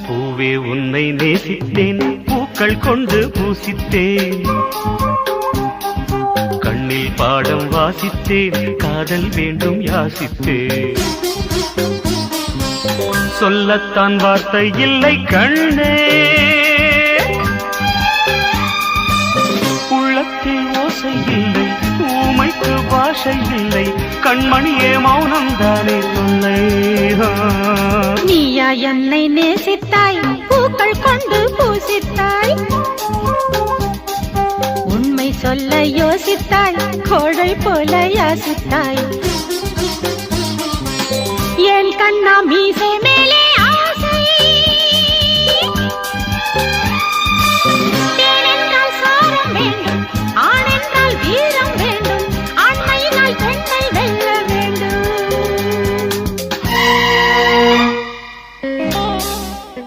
பூவே உன்னை நேசித்தேன், பூக்கள் கொண்டு பூசித்தேன், கண்ணில் பாடம் வாசித்தேன், காதல் வேண்டும் யாசித்தேன். சொல்லத்தான் வார்த்தை இல்லை கண்ணே, உள்ளத்தில் ஓசை இல்லை, ஊமைக்கு பாஷை இல்லை, கண்மணியே மௌனம் தானே சொல்லை. நீயா என்னை நேசித்தாய், பூக்கள் கொண்டு பூசித்தாய், உண்மை சொல்ல யோசித்தாய், கோழை போல யாசித்தாய். என் கண்ணா மீசை மேலே